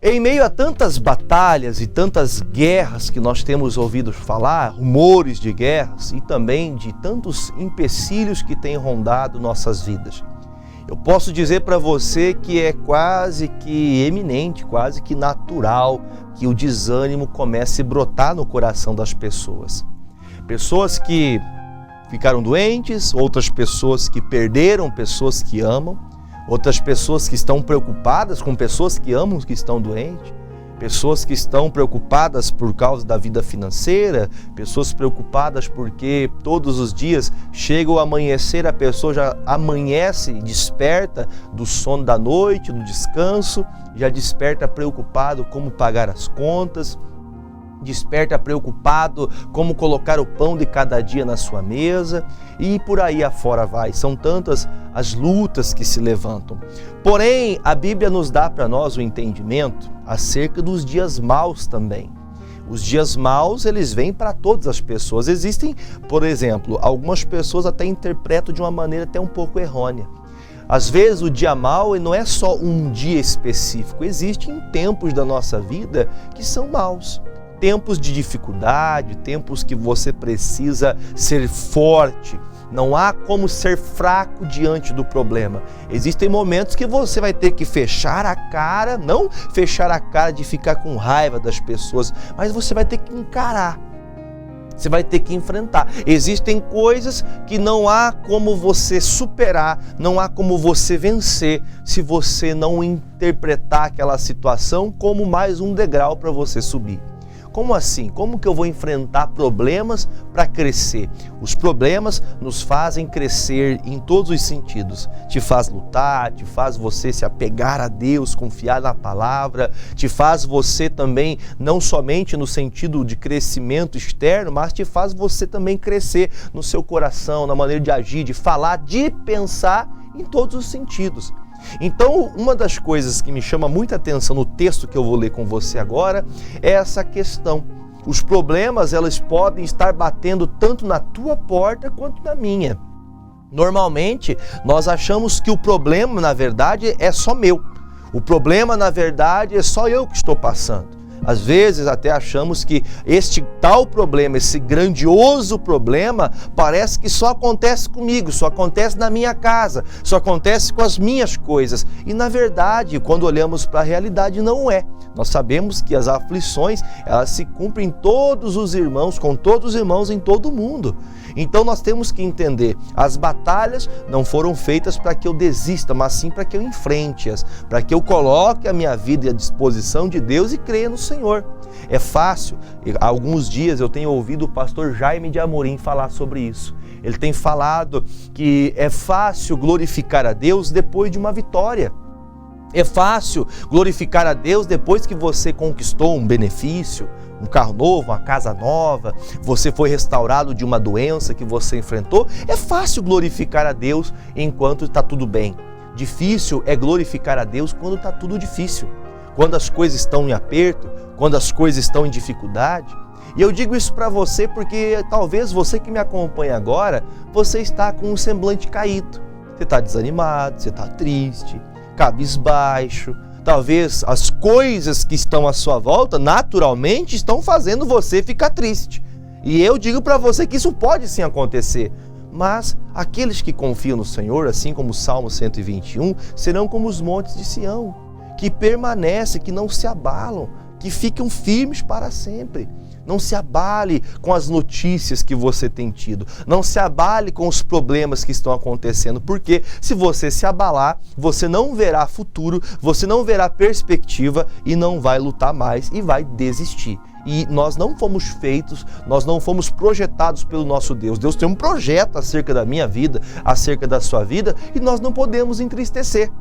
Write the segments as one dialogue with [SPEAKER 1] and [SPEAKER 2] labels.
[SPEAKER 1] Em meio a tantas batalhas e tantas guerras que nós temos ouvido falar, rumores de guerras e também de tantos empecilhos que têm rondado nossas vidas, eu posso dizer para você que é quase que eminente, quase que natural que o desânimo comece a brotar no coração das pessoas. Pessoas que ficaram doentes, outras pessoas que perderam pessoas que amam, outras pessoas que estão preocupadas com pessoas que amam que estão doentes, pessoas que estão preocupadas por causa da vida financeira, pessoas preocupadas porque todos os dias chega o amanhecer, a pessoa já amanhece e desperta do sono da noite, do descanso, já desperta preocupado como pagar as contas, desperta preocupado como colocar o pão de cada dia na sua mesa e por aí afora vai. São tantas as lutas que se levantam. Porém, a Bíblia nos dá para nós o entendimento acerca dos dias maus também. Os dias maus, eles vêm para todas as pessoas. Existem, por exemplo, algumas pessoas até interpretam de uma maneira até um pouco errônea. Às vezes o dia mau não é só um dia específico. Existem tempos da nossa vida que são maus. Tempos de dificuldade, tempos que você precisa ser forte. Não há como ser fraco diante do problema. Existem momentos que você vai ter que fechar a cara, não fechar a cara de ficar com raiva das pessoas, mas você vai ter que encarar. Você vai ter que enfrentar. Existem coisas que não há como você superar, não há como você vencer se você não interpretar aquela situação como mais um degrau para você subir. Como assim? Como que eu vou enfrentar problemas para crescer? Os problemas nos fazem crescer em todos os sentidos. Te faz lutar, te faz você se apegar a Deus, confiar na palavra, te faz você também, não somente no sentido de crescimento externo, mas te faz você também crescer no seu coração, na maneira de agir, de falar, de pensar em todos os sentidos. Então, uma das coisas que me chama muita atenção no texto que eu vou ler com você agora é essa questão. Os problemas, elas podem estar batendo tanto na tua porta quanto na minha. Normalmente, nós achamos que o problema, na verdade, é só meu. O problema, na verdade, é só eu que estou passando. Às vezes até achamos que este tal problema, esse grandioso problema, parece que só acontece comigo, só acontece na minha casa, só acontece com as minhas coisas. E na verdade, quando olhamos para a realidade, não é. Nós sabemos que as aflições, elas se cumprem em todos os irmãos, com todos os irmãos em todo o mundo. Então nós temos que entender, as batalhas não foram feitas para que eu desista, mas sim para que eu enfrente-as, para que eu coloque a minha vida à disposição de Deus e creia no Senhor. É fácil, há alguns dias eu tenho ouvido o pastor Jaime de Amorim falar sobre isso. Ele tem falado que é fácil glorificar a Deus depois de uma vitória. É fácil glorificar a Deus depois que você conquistou um benefício, um carro novo, uma casa nova, você foi restaurado de uma doença que você enfrentou. É fácil glorificar a Deus enquanto está tudo bem. Difícil é glorificar a Deus quando está tudo difícil, quando as coisas estão em aperto, quando as coisas estão em dificuldade. E eu digo isso para você porque talvez você que me acompanha agora, você está com um semblante caído. Você está desanimado, você está triste, cabisbaixo. Talvez as coisas que estão à sua volta, naturalmente, estão fazendo você ficar triste. E eu digo para você que isso pode sim acontecer. Mas aqueles que confiam no Senhor, assim como o Salmo 121, serão como os montes de Sião, que permanecem, que não se abalam, que ficam firmes para sempre. Não se abale com as notícias que você tem tido. Não se abale com os problemas que estão acontecendo. Porque se você se abalar, você não verá futuro, você não verá perspectiva e não vai lutar mais e vai desistir. E nós não fomos feitos, nós não fomos projetados pelo nosso Deus. Deus tem um projeto acerca da minha vida, acerca da sua vida, e nós não podemos entristecer.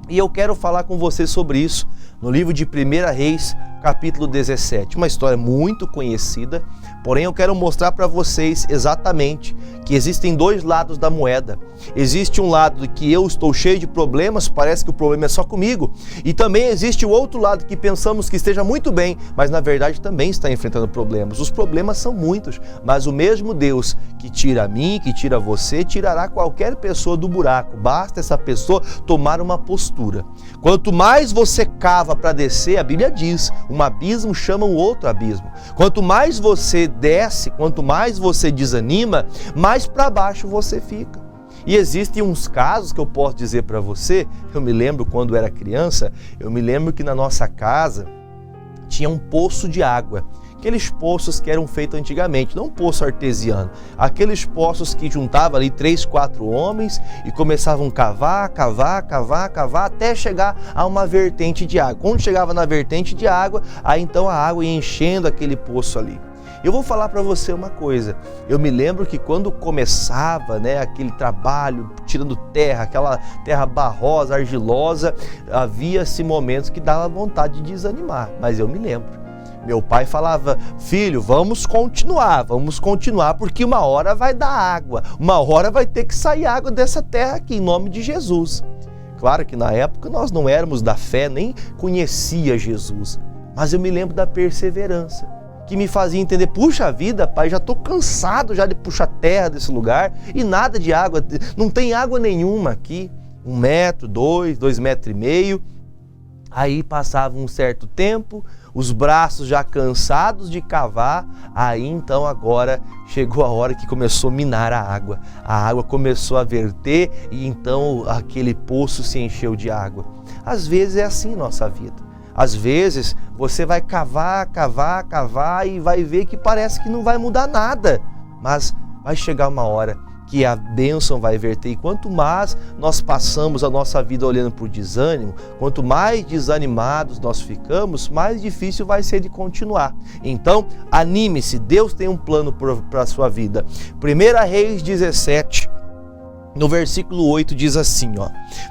[SPEAKER 1] E eu quero falar com você sobre isso no livro de 1 Reis, capítulo 17. Uma história muito conhecida, porém eu quero mostrar para vocês exatamente que existem dois lados da moeda. Existe um lado que eu estou cheio de problemas, parece que o problema é só comigo. E também existe o outro lado que pensamos que esteja muito bem, mas na verdade também está enfrentando problemas. Os problemas são muitos, mas o mesmo Deus que tira a mim, que tira você, tirará qualquer pessoa do buraco. Basta essa pessoa tomar uma postura. Quanto mais você cava para descer, a Bíblia diz, um abismo chama um outro abismo. Quanto mais você desce, quanto mais você desanima, mais para baixo você fica. E existem uns casos que eu posso dizer para você, eu me lembro quando era criança, eu me lembro que na nossa casa tinha um poço de água. Aqueles poços que eram feitos antigamente, não um poço artesiano, aqueles poços que juntavam ali 3, 4 homens e começavam a cavar, até chegar a uma vertente de água. Quando chegava na vertente de água, aí então a água ia enchendo aquele poço ali. Eu vou falar para você uma coisa, eu me lembro que quando começava, aquele trabalho, tirando terra, aquela terra barrosa, argilosa, havia-se momentos que dava vontade de desanimar, mas eu me lembro. Meu pai falava, filho, vamos continuar, porque uma hora vai dar água, uma hora vai ter que sair água dessa terra aqui, em nome de Jesus. Claro que na época nós não éramos da fé, nem conhecia Jesus, mas eu me lembro da perseverança, que me fazia entender, puxa vida, pai, já estou cansado já de puxar terra desse lugar e nada de água, não tem água nenhuma aqui, 1 metro, 2 metros e meio. Aí passava um certo tempo, os braços já cansados de cavar, aí então agora chegou a hora que começou a minar a água começou a verter e então aquele poço se encheu de água. Às vezes é assim nossa vida, às vezes você vai cavar e vai ver que parece que não vai mudar nada, mas vai chegar uma hora que a bênção vai verter. E quanto mais nós passamos a nossa vida olhando para o desânimo, quanto mais desanimados nós ficamos, mais difícil vai ser de continuar. Então, anime-se, Deus tem um plano para a sua vida. 1 Reis 17, no versículo 8 diz assim,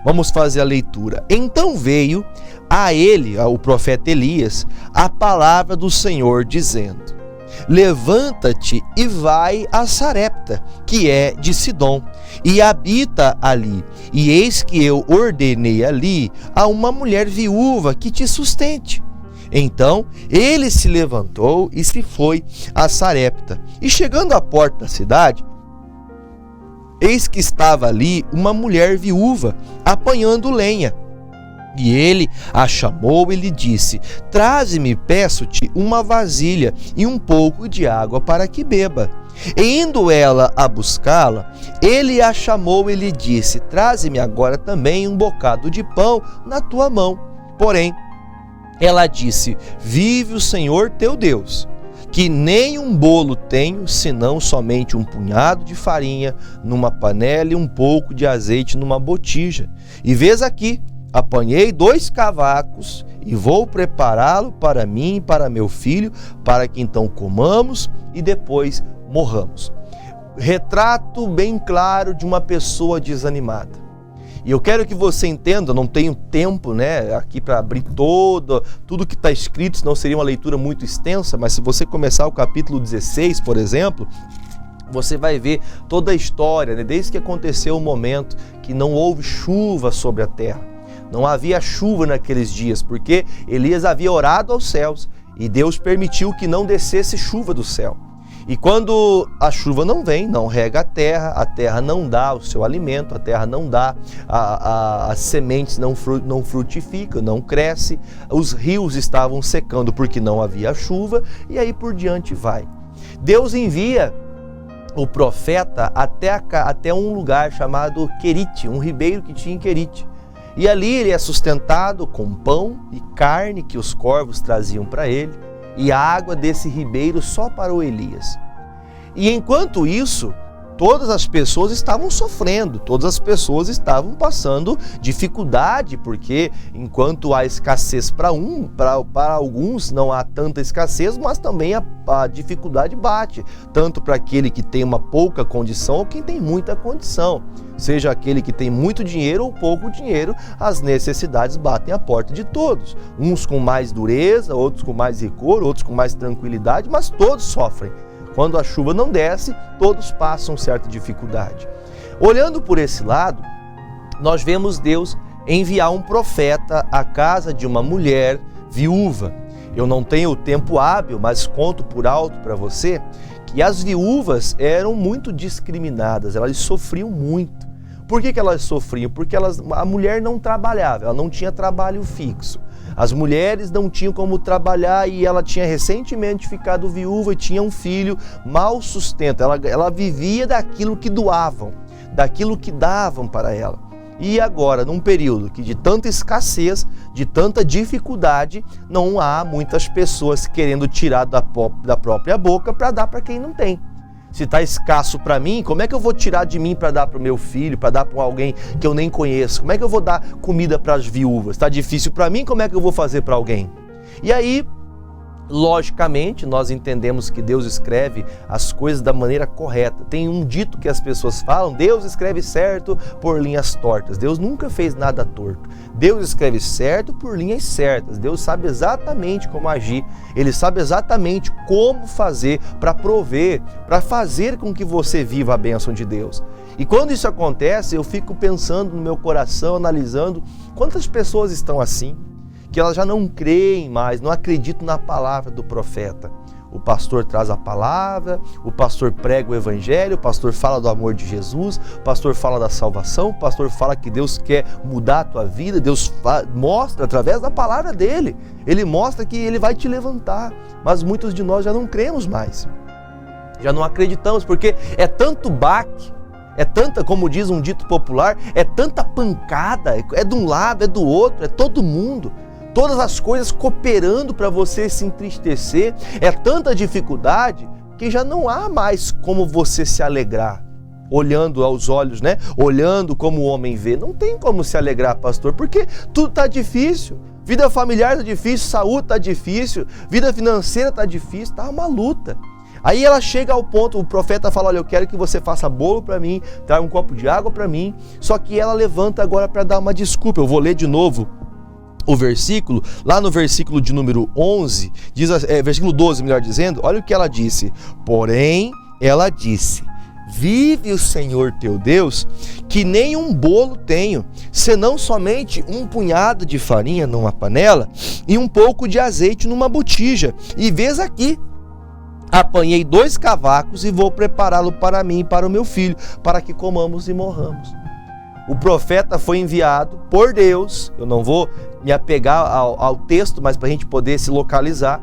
[SPEAKER 1] vamos fazer a leitura. Então veio a ele, o profeta Elias, a palavra do Senhor dizendo, levanta-te e vai a Sarepta, que é de Sidom, e habita ali. E eis que eu ordenei ali a uma mulher viúva que te sustente. Então ele se levantou e se foi a Sarepta. E chegando à porta da cidade, eis que estava ali uma mulher viúva apanhando lenha. E ele a chamou e lhe disse, traze-me, peço-te, uma vasilha e um pouco de água para que beba. E indo ela a buscá-la, ele a chamou e lhe disse, traze-me agora também um bocado de pão na tua mão. Porém, ela disse, vive o Senhor teu Deus, que nem um bolo tenho, senão somente um punhado de farinha numa panela e um pouco de azeite numa botija. E vês aqui, apanhei 2 cavacos e vou prepará-lo para mim e para meu filho, para que então comamos e depois morramos. Retrato bem claro de uma pessoa desanimada. E eu quero que você entenda, não tenho tempo aqui para abrir tudo que está escrito, senão seria uma leitura muito extensa, mas se você começar o capítulo 16, por exemplo, você vai ver toda a história, desde que aconteceu o momento que não houve chuva sobre a terra. Não havia chuva naqueles dias, porque Elias havia orado aos céus e Deus permitiu que não descesse chuva do céu. E quando a chuva não vem, não rega a terra não dá o seu alimento, a terra não dá, as sementes não frutificam, não cresce, os rios estavam secando porque não havia chuva e aí por diante vai. Deus envia o profeta até um lugar chamado Querite, um ribeiro que tinha em Querite. E ali ele é sustentado com pão e carne que os corvos traziam para ele e a água desse ribeiro só para o Elias. E enquanto isso, todas as pessoas estavam sofrendo, todas as pessoas estavam passando dificuldade, porque enquanto há escassez para alguns não há tanta escassez, mas também a dificuldade bate, tanto para aquele que tem uma pouca condição ou quem tem muita condição. Seja aquele que tem muito dinheiro ou pouco dinheiro, as necessidades batem à porta de todos. Uns com mais dureza, outros com mais rigor, outros com mais tranquilidade, mas todos sofrem. Quando a chuva não desce, todos passam certa dificuldade. Olhando por esse lado, nós vemos Deus enviar um profeta à casa de uma mulher viúva. Eu não tenho o tempo hábil, mas conto por alto para você E as viúvas eram muito discriminadas, elas sofriam muito. Por que elas sofriam? Porque a mulher não trabalhava, ela não tinha trabalho fixo. As mulheres não tinham como trabalhar e ela tinha recentemente ficado viúva e tinha um filho, mau sustento. Ela vivia daquilo que doavam, daquilo que davam para ela. E agora, num período que de tanta escassez, de tanta dificuldade, não há muitas pessoas querendo tirar da própria boca para dar para quem não tem. Se está escasso para mim, como é que eu vou tirar de mim para dar para o meu filho, para dar para alguém que eu nem conheço? Como é que eu vou dar comida para as viúvas? Está difícil para mim, como é que eu vou fazer para alguém? E aí, logicamente, nós entendemos que Deus escreve as coisas da maneira correta. Tem um dito que as pessoas falam, Deus escreve certo por linhas tortas. Deus nunca fez nada torto. Deus escreve certo por linhas certas. Deus sabe exatamente como agir. Ele sabe exatamente como fazer para prover, para fazer com que você viva a bênção de Deus. E quando isso acontece, eu fico pensando no meu coração, analisando quantas pessoas estão assim, que elas já não creem mais, não acreditam na palavra do profeta. O pastor traz a palavra, o pastor prega o evangelho, o pastor fala do amor de Jesus, o pastor fala da salvação, o pastor fala que Deus quer mudar a tua vida, Deus mostra através da palavra dele, ele mostra que ele vai te levantar, mas muitos de nós já não cremos mais, já não acreditamos, porque é tanto baque, é tanta, como diz um dito popular, é tanta pancada, é de um lado, é do outro, é todo mundo. Todas as coisas cooperando para você se entristecer, é tanta dificuldade que já não há mais como você se alegrar, olhando aos olhos, né? Olhando como o homem vê. Não tem como se alegrar, pastor, porque tudo está difícil. Vida familiar está difícil, saúde está difícil, vida financeira está difícil, está uma luta. Aí ela chega ao ponto, o profeta fala, olha, eu quero que você faça bolo para mim, traga um copo de água para mim, só que ela levanta agora para dar uma desculpa. Eu vou ler de novo o versículo, lá no versículo de número 11, versículo 12, melhor dizendo, olha o que ela disse. Porém, ela disse, vive o Senhor teu Deus, que nem um bolo tenho, senão somente um punhado de farinha numa panela e um pouco de azeite numa botija. E vês aqui, apanhei 2 cavacos e vou prepará-lo para mim e para o meu filho, para que comamos e morramos. O profeta foi enviado por Deus, eu não vou me apegar ao texto, mas para a gente poder se localizar.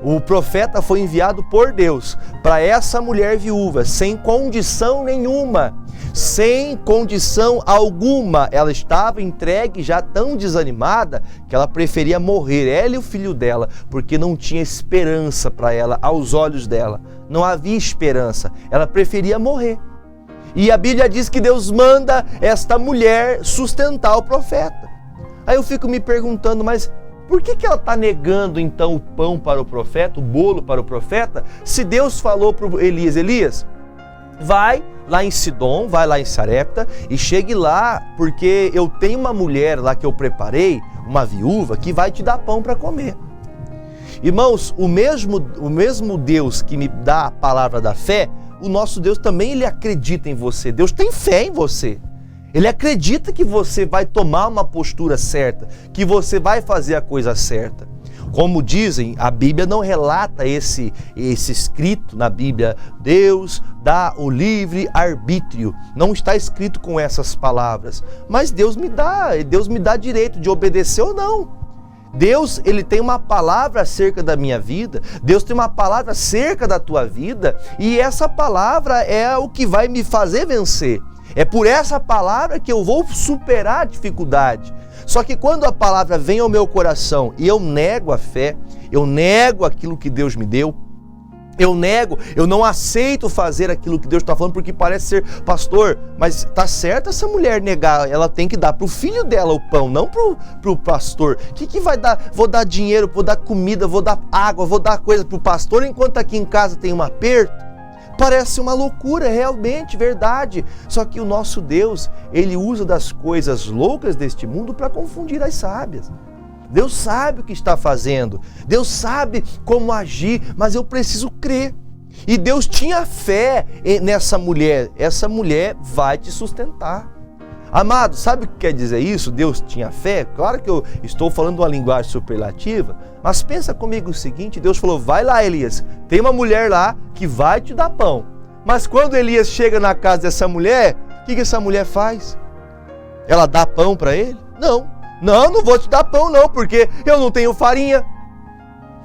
[SPEAKER 1] O profeta foi enviado por Deus para essa mulher viúva, sem condição nenhuma, sem condição alguma. Ela estava entregue, já tão desanimada, que ela preferia morrer, ela e o filho dela, porque não tinha esperança para ela, aos olhos dela. Não havia esperança, ela preferia morrer. E a Bíblia diz que Deus manda esta mulher sustentar o profeta. Aí eu fico me perguntando, mas por que ela está negando então o pão para o profeta, o bolo para o profeta, se Deus falou para Elias, vai lá em Sidom, vai lá em Sarepta e chegue lá, porque eu tenho uma mulher lá que eu preparei, uma viúva, que vai te dar pão para comer. Irmãos, o mesmo Deus que me dá a palavra da fé, o nosso Deus também, ele acredita em você. Deus tem fé em você. Ele acredita que você vai tomar uma postura certa, que você vai fazer a coisa certa. Como dizem, a Bíblia não relata esse escrito na Bíblia. Deus dá o livre arbítrio. Não está escrito com essas palavras. Mas Deus me dá direito de obedecer ou não. Deus, ele tem uma palavra acerca da minha vida, Deus tem uma palavra acerca da tua vida, e essa palavra é o que vai me fazer vencer. É por essa palavra que eu vou superar a dificuldade. Só que quando a palavra vem ao meu coração e eu nego a fé, eu nego aquilo que Deus me deu, eu não aceito fazer aquilo que Deus está falando, porque parece ser, pastor, mas está certo essa mulher negar, ela tem que dar para o filho dela o pão, não para o pastor. O que vai dar? Vou dar dinheiro, vou dar comida, vou dar água, vou dar coisa para o pastor, enquanto aqui em casa tem um aperto? Parece uma loucura, é realmente verdade. Só que o nosso Deus, ele usa das coisas loucas deste mundo para confundir as sábias. Deus sabe o que está fazendo, Deus sabe como agir, mas eu preciso crer. E Deus tinha fé nessa mulher, essa mulher vai te sustentar. Amado, sabe o que quer dizer isso? Deus tinha fé? Claro que eu estou falando uma linguagem superlativa, mas pensa comigo o seguinte, Deus falou, vai lá Elias, tem uma mulher lá que vai te dar pão. Mas quando Elias chega na casa dessa mulher, o que essa mulher faz? Ela dá pão para ele? Não vou te dar pão não, porque eu não tenho farinha,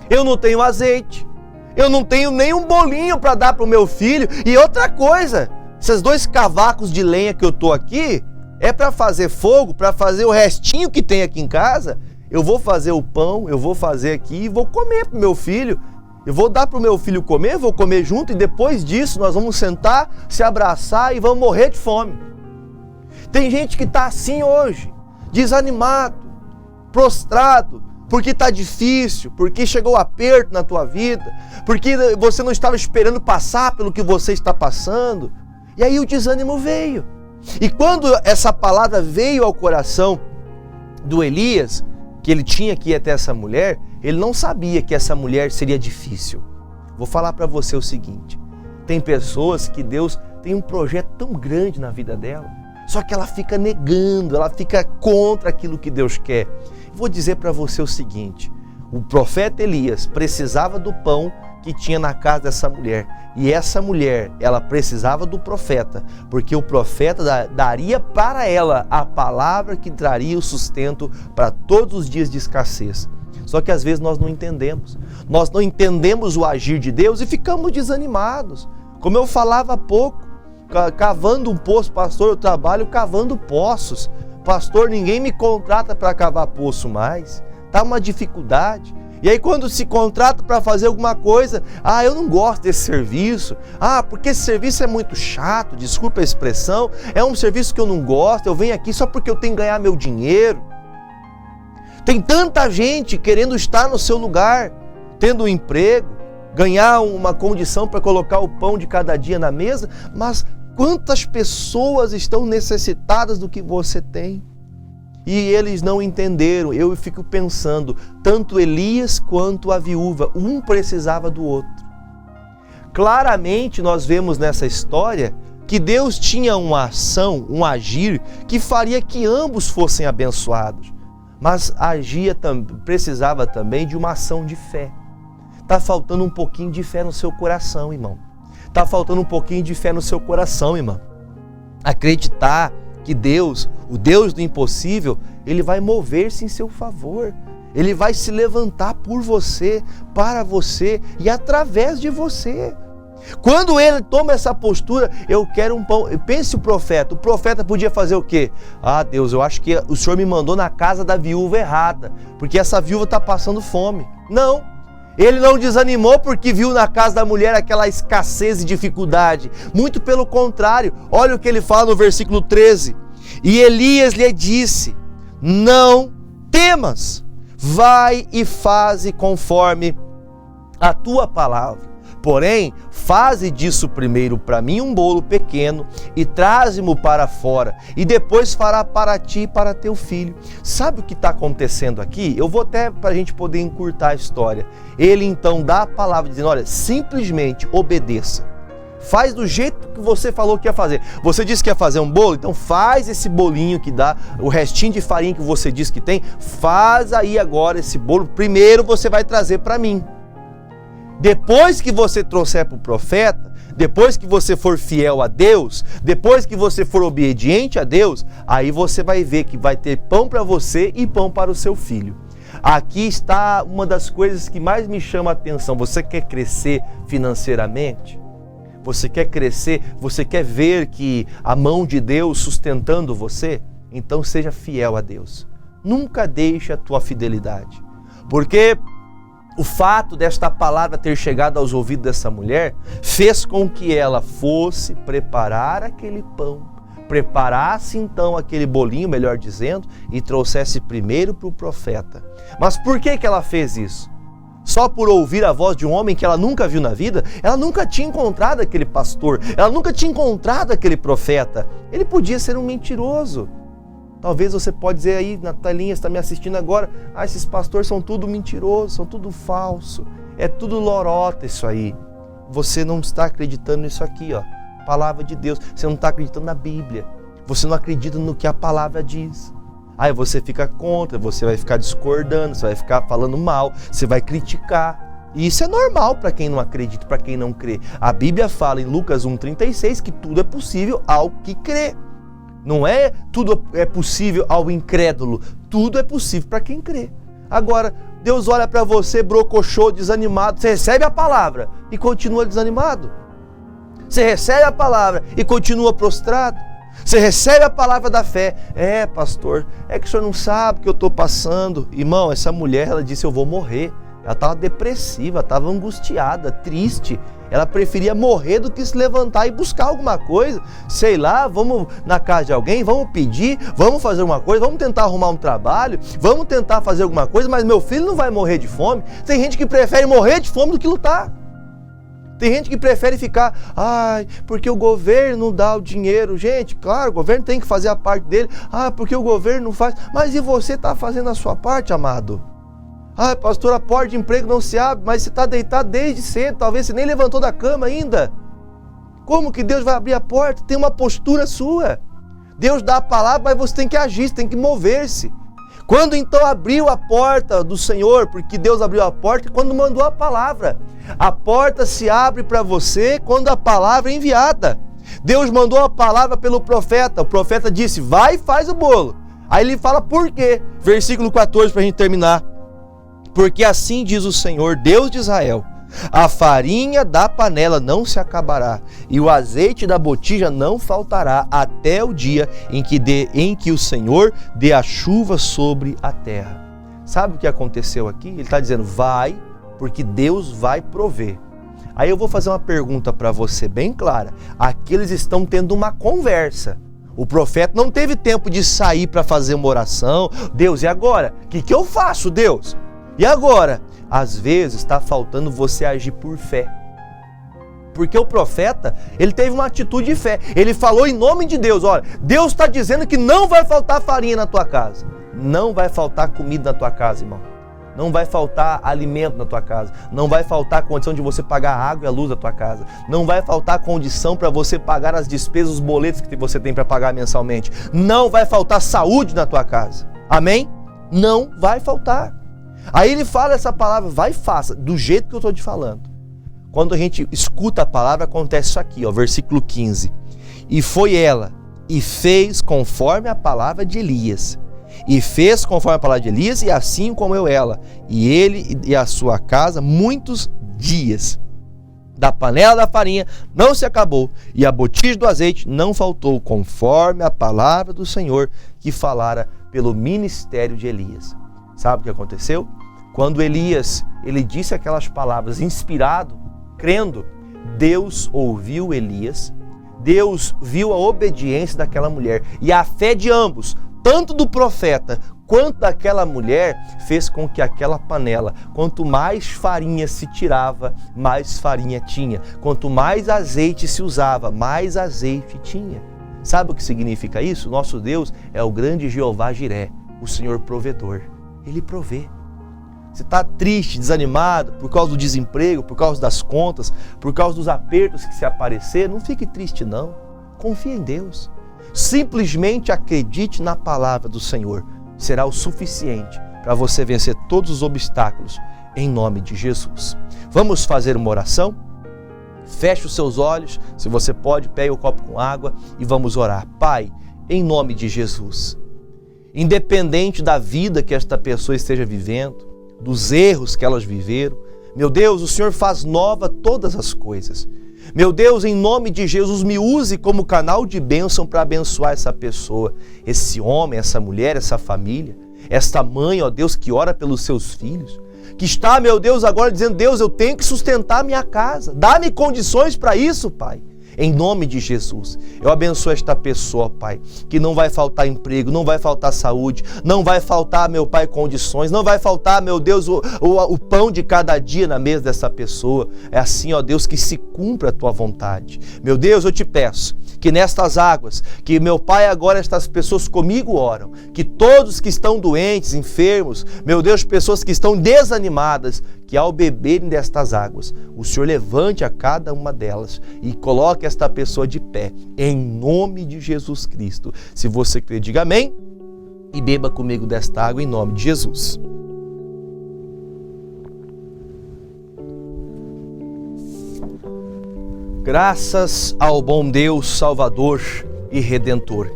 [SPEAKER 1] eu não tenho azeite, eu não tenho nem um bolinho para dar para o meu filho. E outra coisa, esses 2 cavacos de lenha que eu estou aqui, é para fazer fogo, para fazer o restinho que tem aqui em casa. Eu vou fazer o pão, eu vou fazer aqui e vou comer para o meu filho. Eu vou dar para o meu filho comer, vou comer junto e depois disso nós vamos sentar, se abraçar e vamos morrer de fome. Tem gente que está assim hoje, desanimado, prostrado, porque está difícil, porque chegou aperto na tua vida, porque você não estava esperando passar pelo que você está passando. E aí o desânimo veio. E quando essa palavra veio ao coração do Elias, que ele tinha que ir até essa mulher, ele não sabia que essa mulher seria difícil. Vou falar para você o seguinte, tem pessoas que Deus tem um projeto tão grande na vida dela, só que ela fica negando, ela fica contra aquilo que Deus quer. Vou dizer para você o seguinte, o profeta Elias precisava do pão que tinha na casa dessa mulher. E essa mulher, ela precisava do profeta, porque o profeta daria para ela a palavra que traria o sustento para todos os dias de escassez. Só que às vezes nós não entendemos o agir de Deus e ficamos desanimados. Como eu falava há pouco, cavando um poço, pastor, eu trabalho cavando poços. Pastor, ninguém me contrata para cavar poço mais, está uma dificuldade. E aí quando se contrata para fazer alguma coisa, eu não gosto desse serviço, porque esse serviço é muito chato, desculpa a expressão, é um serviço que eu não gosto, eu venho aqui só porque eu tenho que ganhar meu dinheiro. Tem tanta gente querendo estar no seu lugar, tendo um emprego, ganhar uma condição para colocar o pão de cada dia na mesa, mas quantas pessoas estão necessitadas do que você tem? E eles não entenderam. Eu fico pensando, tanto Elias quanto a viúva, um precisava do outro. Claramente nós vemos nessa história que Deus tinha uma ação, um agir, que faria que ambos fossem abençoados. Mas precisava também de uma ação de fé. Está faltando um pouquinho de fé no seu coração, irmão. Está faltando um pouquinho de fé no seu coração, irmão. Acreditar que Deus, o Deus do impossível, Ele vai mover-se em seu favor. Ele vai se levantar por você, para você e através de você. Quando ele toma essa postura, eu quero um pão. Pense o profeta podia fazer o quê? Deus, eu acho que o Senhor me mandou na casa da viúva errada, porque essa viúva está passando fome. Não. Ele não desanimou porque viu na casa da mulher aquela escassez e dificuldade. Muito pelo contrário, olha o que ele fala no versículo 13. E Elias lhe disse, não temas, vai e faze conforme a tua palavra. Porém, faze disso primeiro para mim um bolo pequeno e traze-mo para fora, e depois fará para ti e para teu filho. Sabe o que está acontecendo aqui? Eu vou até para a gente poder encurtar a história. Ele então dá a palavra dizendo, olha, simplesmente obedeça. Faz do jeito que você falou que ia fazer. Você disse que ia fazer um bolo? Então faz esse bolinho que dá, o restinho de farinha que você disse que tem, faz aí agora esse bolo. Primeiro você vai trazer para mim. Depois que você trouxer para o profeta, depois que você for fiel a Deus, depois que você for obediente a Deus, aí você vai ver que vai ter pão para você e pão para o seu filho. Aqui está uma das coisas que mais me chama a atenção. Você quer crescer financeiramente? Você quer crescer? Você quer ver que a mão de Deus sustentando você? Então seja fiel a Deus. Nunca deixe a tua fidelidade. Porque o fato desta palavra ter chegado aos ouvidos dessa mulher fez com que ela fosse preparar aquele pão, preparasse então aquele bolinho, melhor dizendo, e trouxesse primeiro para o profeta. Mas por que ela fez isso? Só por ouvir a voz de um homem que ela nunca viu na vida? Ela nunca tinha encontrado aquele pastor, ela nunca tinha encontrado aquele profeta. Ele podia ser um mentiroso. Talvez você pode dizer aí na telinha, está me assistindo agora, esses pastores são tudo mentirosos, são tudo falso, é tudo lorota isso aí. Você não está acreditando nisso aqui, ó, palavra de Deus, você não está acreditando na Bíblia. Você não acredita no que a palavra diz. Aí você fica contra, você vai ficar discordando, você vai ficar falando mal, você vai criticar. E isso é normal para quem não acredita, para quem não crê. A Bíblia fala em Lucas 1,36 que tudo é possível ao que crê. Não é tudo é possível ao incrédulo, tudo é possível para quem crê. Agora, Deus olha para você, brocochô, desanimado, você recebe a palavra e continua desanimado. Você recebe a palavra e continua prostrado. Você recebe a palavra da fé. Pastor, é que o senhor não sabe o que eu estou passando. Irmão, essa mulher, ela disse, eu vou morrer. Ela estava depressiva, estava angustiada, triste. Ela preferia morrer do que se levantar e buscar alguma coisa. Sei lá, vamos na casa de alguém, vamos pedir, vamos fazer alguma coisa, vamos tentar arrumar um trabalho, vamos tentar fazer alguma coisa, mas meu filho não vai morrer de fome. Tem gente que prefere morrer de fome do que lutar. Tem gente que prefere ficar, porque o governo não dá o dinheiro. Gente, claro, o governo tem que fazer a parte dele. Porque o governo não faz. Mas e você está fazendo a sua parte, amado? Pastor, a porta de emprego não se abre, mas você está deitado desde cedo, talvez você nem levantou da cama ainda. Como que Deus vai abrir a porta? Tem uma postura sua. Deus dá a palavra, mas você tem que agir, você tem que mover-se. Quando então abriu a porta do Senhor, porque Deus abriu a porta quando mandou a palavra. A porta se abre para você quando a palavra é enviada. Deus mandou a palavra pelo profeta. O profeta disse, vai e faz o bolo. Aí ele fala por quê? Versículo 14 para a gente terminar. Porque assim diz o Senhor, Deus de Israel, a farinha da panela não se acabará, e o azeite da botija não faltará, até o dia em que o Senhor dê a chuva sobre a terra. Sabe o que aconteceu aqui? Ele está dizendo, vai, porque Deus vai prover. Aí eu vou fazer uma pergunta para você bem clara. Aqui eles estão tendo uma conversa. O profeta não teve tempo de sair para fazer uma oração. Deus, e agora? O que eu faço, Deus? E agora? Às vezes está faltando você agir por fé. Porque o profeta, ele teve uma atitude de fé. Ele falou em nome de Deus, olha, Deus está dizendo que não vai faltar farinha na tua casa. Não vai faltar comida na tua casa, irmão. Não vai faltar alimento na tua casa. Não vai faltar condição de você pagar a água e a luz da tua casa. Não vai faltar condição para você pagar as despesas, os boletos que você tem para pagar mensalmente. Não vai faltar saúde na tua casa. Amém? Não vai faltar. Aí ele fala essa palavra, vai e faça, do jeito que eu estou te falando. Quando a gente escuta a palavra, acontece isso aqui, versículo 15. E foi ela, e fez conforme a palavra de Elias. E fez conforme a palavra de Elias, e assim comeu ela, e ele e a sua casa, muitos dias. Da panela da farinha não se acabou, e a botija do azeite não faltou, conforme a palavra do Senhor que falara pelo ministério de Elias. Sabe o que aconteceu? Quando Elias, ele disse aquelas palavras, inspirado, crendo, Deus ouviu Elias, Deus viu a obediência daquela mulher e a fé de ambos, tanto do profeta quanto daquela mulher, fez com que aquela panela, quanto mais farinha se tirava, mais farinha tinha. Quanto mais azeite se usava, mais azeite tinha. Sabe o que significa isso? Nosso Deus é o grande Jeová Jiré, o Senhor provedor. Ele provê. Você está triste, desanimado por causa do desemprego, por causa das contas, por causa dos apertos que se aparecer, não fique triste não. Confie em Deus. Simplesmente acredite na palavra do Senhor. Será o suficiente para você vencer todos os obstáculos em nome de Jesus. Vamos fazer uma oração? Feche os seus olhos, se você pode, pegue o copo com água e vamos orar. Pai, em nome de Jesus. Independente da vida que esta pessoa esteja vivendo, dos erros que elas viveram, meu Deus, o Senhor faz nova todas as coisas. Meu Deus, em nome de Jesus, me use como canal de bênção para abençoar essa pessoa, esse homem, essa mulher, essa família, esta mãe, ó Deus, que ora pelos seus filhos, que está, meu Deus, agora dizendo, Deus, eu tenho que sustentar a minha casa, dá-me condições para isso, Pai. Em nome de Jesus, eu abençoo esta pessoa, Pai, que não vai faltar emprego, não vai faltar saúde, não vai faltar, meu Pai, condições, não vai faltar, meu Deus, o pão de cada dia na mesa dessa pessoa. É assim, ó Deus, que se cumpra a Tua vontade. Meu Deus, eu te peço que nestas águas, que meu Pai, agora estas pessoas comigo oram, que todos que estão doentes, enfermos, meu Deus, pessoas que estão desanimadas, que ao beberem destas águas, o Senhor levante a cada uma delas e coloque esta pessoa de pé, em nome de Jesus Cristo. Se você crê, diga amém e beba comigo desta água em nome de Jesus. Graças ao bom Deus, Salvador e Redentor.